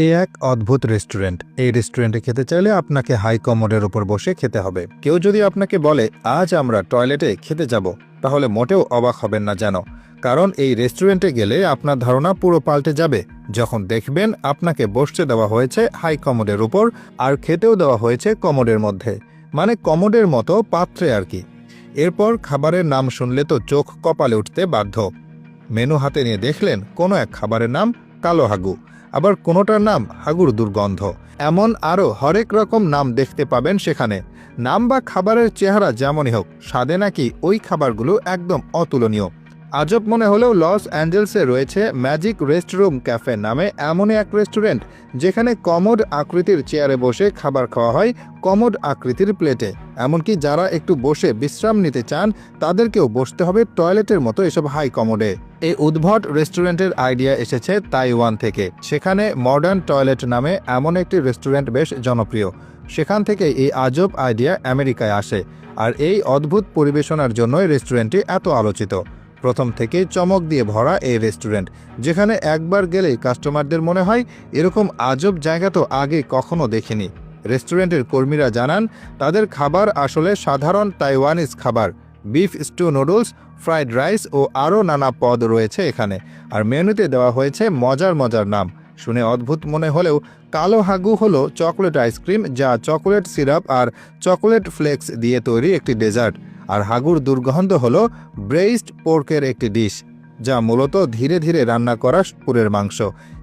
এক অদ্ভুত রেস্টুরেন্ট। এই রেস্টুরেন্টে খেতে চাইলে আপনাকে হাই কমোডের উপর বসে খেতে হবে। কেউ যদি আপনাকে বলে আজ আমরা টয়লেটে খেতে যাব, তাহলে মোটেও অবাক হবেন না যেন, কারণ এই রেস্টুরেন্টে গেলে আপনার ধারণা পুরো পাল্টে যাবে যখন দেখবেন আপনাকে বসতে দেওয়া হয়েছে হাই কমোডের উপর আর খেতেও দেওয়া হয়েছে কমোডের মধ্যে, মানে কমোডের মতো পাত্রে আর কি। এরপর খাবারের নাম শুনলে তো চোখ কপালে উঠতে বাধ্য। মেনু হাতে নিয়ে দেখলেন কোনো এক খাবারের নাম কালো হাগু, আবার কোনোটার নাম হাগুর দুর্গন্ধ। এমন আরও হরেক রকম নাম দেখতে পাবেন সেখানে। নাম বা খাবারের চেহারা যেমনই হোক, স্বাদে নাকি ওই খাবারগুলো একদম অতুলনীয়। আজব মনে হলেও লস অ্যাঞ্জেলসে রয়েছে ম্যাজিক রেস্টরুম ক্যাফে নামে এমন এক রেস্টুরেন্ট, যেখানে কমোড আকৃতির চেয়ারে বসে খাবার খাওয়া হয় কমোড আকৃতির প্লেটে। এমনকি যারা একটু বসে বিশ্রাম নিতে চান তাদেরকেও বসতে হবে টয়লেটের মতো এসব হাই কমোডে। এই উদ্ভট রেস্টুরেন্টের আইডিয়া এসেছে তাইওয়ান থেকে। সেখানে মডার্ন টয়লেট নামে এমন একটি রেস্টুরেন্ট বেশ জনপ্রিয়। সেখান থেকে এই আজব আইডিয়া আমেরিকায় আসে, আর এই অদ্ভুত পরিবেশনার জন্যই রেস্টুরেন্টটি এত আলোচিত। প্রথম থেকে চমক দিয়ে ভরা এই রেস্টুরেন্ট, যেখানে একবার গেলেই কাস্টমারদের মনে হয় এরকম আজব জায়গা তো আগে কখনো দেখিনি। রেস্টুরেন্টের কর্মীরা জানান তাদের খাবার আসলে সাধারণ তাইওয়ানিজ খাবার। Beef stew, noodles, fried rice ও আরও নানা পদ রয়েছে এখানে, আর মেনুতে দেওয়া হয়েছে মজার মজার নাম। শুনে অদ্ভুত মনে হলেও কালো হাগু হলো চকলেট আইসক্রিম, যা চকোলেট সিরাপ আর চকোলেট ফ্লেক্স দিয়ে তৈরি একটি ডেজার্ট। আর হাগুর দুর্গন্ধ হলো ব্রেইসড পোর্কের একটি ডিশ, যা মূলত ধীরে ধীরে রান্না করা পুরের মাংস।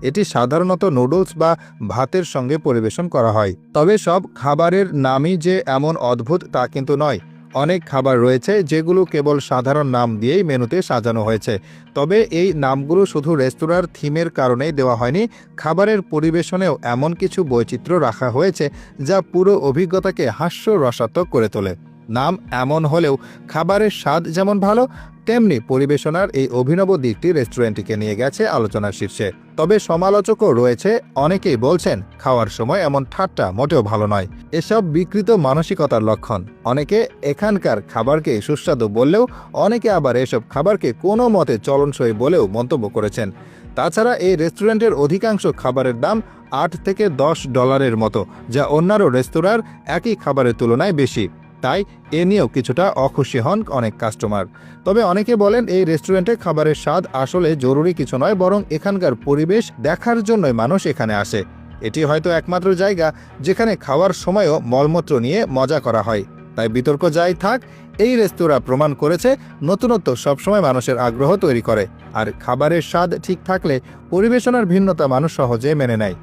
এটি সাধারণত নুডলস বা ভাতের সঙ্গে পরিবেশন করা হয়। তবে সব খাবারের নামই যে এমন অদ্ভুত তা কিন্তু নয়। অনেক খাবার রয়েছে যেগুলো কেবল সাধারণ নাম দিয়েই মেনুতে সাজানো হয়েছে। তবে এই নামগুলো শুধু রেস্তোরাঁর থিমের কারণেই দেওয়া হয়নি, খাবারের পরিবেশনেও এমন কিছু বৈচিত্র্য রাখা হয়েছে যা পুরো অভিজ্ঞতাকে হাস্যরসাত্মক করে তোলে। নাম এমন হলেও খাবারের স্বাদ যেমন ভালো, তেমনি পরিবেশনার এই অভিনব দিকটি রেস্টুরেন্টটিকে নিয়ে গেছে আলোচনার শীর্ষে। তবে সমালোচকও রয়েছে, অনেকেই বলছেন খাওয়ার সময় এমন ঠাট্টা মোটেও ভালো নয়। এসব বিকৃত মানসিকতার লক্ষণ। অনেকে এখানকার খাবারকে সুস্বাদু বললেও অনেকে আবার এসব খাবারকে কোনো মতে চলনসই বলেও মন্তব্য করেছেন। তাছাড়া এই রেস্টুরেন্টের অধিকাংশ খাবারের দাম $8 থেকে $10 মতো, যা অন্যান্য রেস্তোরাঁর একই খাবারের তুলনায় বেশি। তাই এ নিয়েও কিছুটা অখুশি হন অনেক কাস্টমার। তবে অনেকে বলেন এই রেস্টুরেন্টে খাবারের স্বাদ আসলে জরুরি কিছু নয়, বরং এখানকার পরিবেশ দেখার জন্যই মানুষ এখানে আসে। এটি হয়তো একমাত্র জায়গা যেখানে খাওয়ার সময়ও মলমূত্র নিয়ে মজা করা হয়। তাই বিতর্ক যাই থাক, এই রেস্তোরাঁ প্রমাণ করেছে নতুনত্ব সবসময় মানুষের আগ্রহ তৈরি করে, আর খাবারের স্বাদ ঠিক থাকলে পরিবেশনার ভিন্নতা মানুষ সহজে মেনে নেয়।